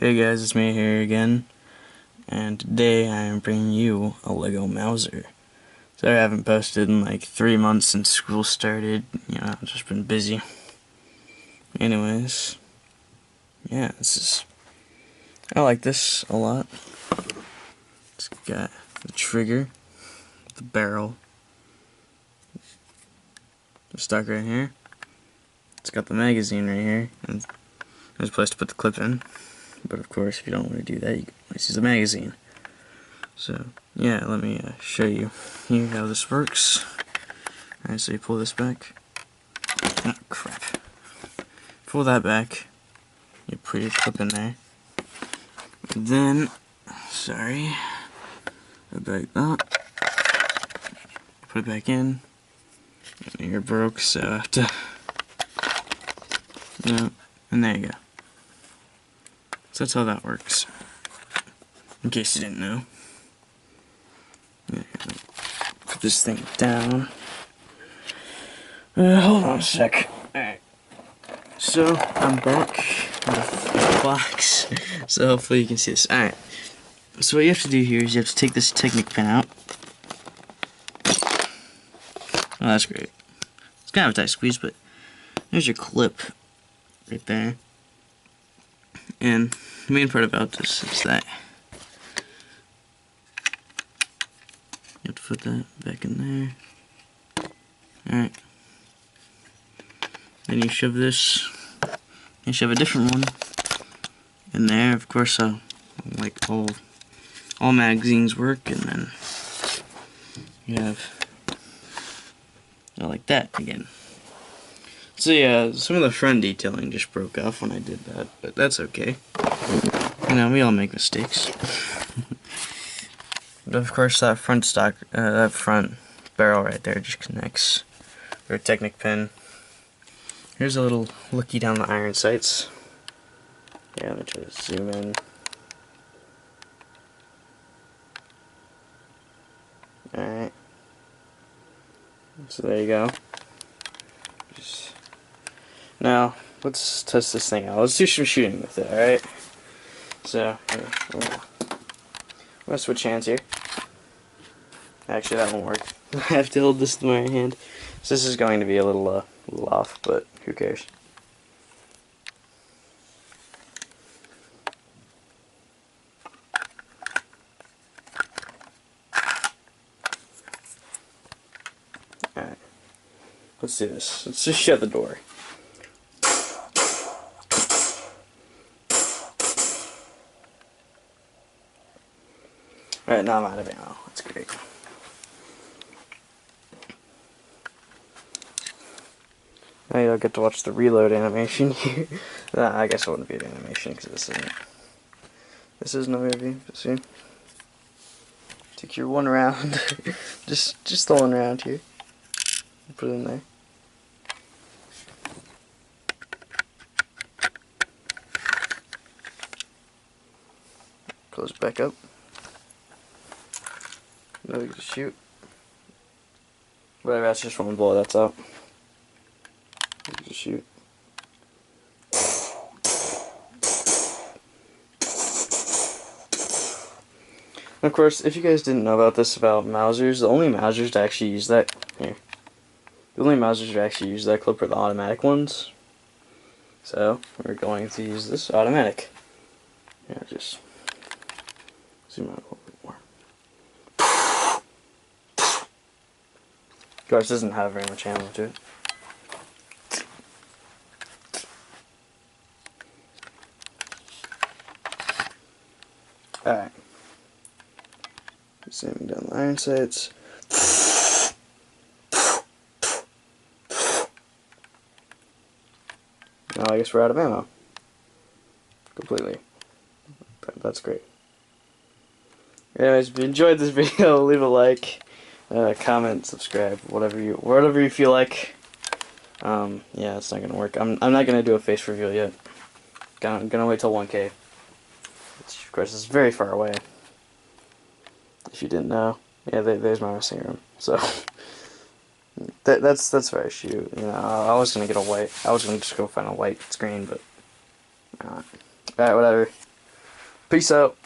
Hey guys, it's me here again, and today I am bringing you a Lego Mouser. Sorry I haven't posted in like 3 months since school started, I've just been busy. Anyways, yeah, I like this a lot. It's got the trigger, the barrel, the stock right here. It's got the magazine right here, and there's a place to put the clip in. But of course, if you don't want to do that, you can always use the magazine. So, yeah, let me show you here how this works. Alright, so you pull this back. Oh, crap. Pull that back. You put your clip in there. And then, sorry, back that. Put it back in. And you're broke, so I have to, and there you go. So that's how that works. In case you didn't know. Put this thing down. Hold on a sec. Alright. So, I'm back with the box. So hopefully you can see this. Alright. So what you have to do here is you have to take this Technic pin out. Oh, that's great. It's kind of a tight squeeze, but there's your clip right there. And the main part about this is that you have to put that back in there. Alright. Then you shove this, you shove a different one in there. Of course, like all magazines work, and then you have like that again. So yeah, some of the front detailing just broke off when I did that, but that's okay. We all make mistakes. But of course, that front barrel right there just connects your Technic pin. Here's a little looky down the iron sights. Yeah, let me try to zoom in. Alright. So there you go. Now, let's test this thing out. Let's do some shooting with it, alright? So, I'm gonna switch hands here. Actually, that won't work. I have to hold this in my hand. So this is going to be a little off, but who cares? Alright. Let's do this. Let's just shut the door. Alright, now I'm out of ammo. That's great. Now you don't get to watch the reload animation here. Nah, I guess it wouldn't be an animation because this isn't a movie. But see, take your one round, just the one round here. Put it in there. Close it back up. Now we can shoot. Whatever, that's just one bullet. That's out. We can just shoot. And of course, if you guys didn't know about this about Mausers, the only Mausers to actually use that here. The only Mausers to actually use that clip are the automatic ones. So we're going to use this automatic. Yeah, just zoom out a little bit more. Of course, it doesn't have very much ammo to it. Alright. Zooming down the iron sights. Now I guess we're out of ammo. Completely. That's great. Anyways, if you enjoyed this video, leave a like, comment, subscribe, whatever you feel like. Yeah, it's not gonna work. I'm not gonna do a face reveal yet. Gonna wait till 1K. Which of course is very far away. If you didn't know, yeah, there's my missing room. So that's where I shoot. I was gonna get a white. I was gonna just go find a white screen, but alright, whatever. Peace out.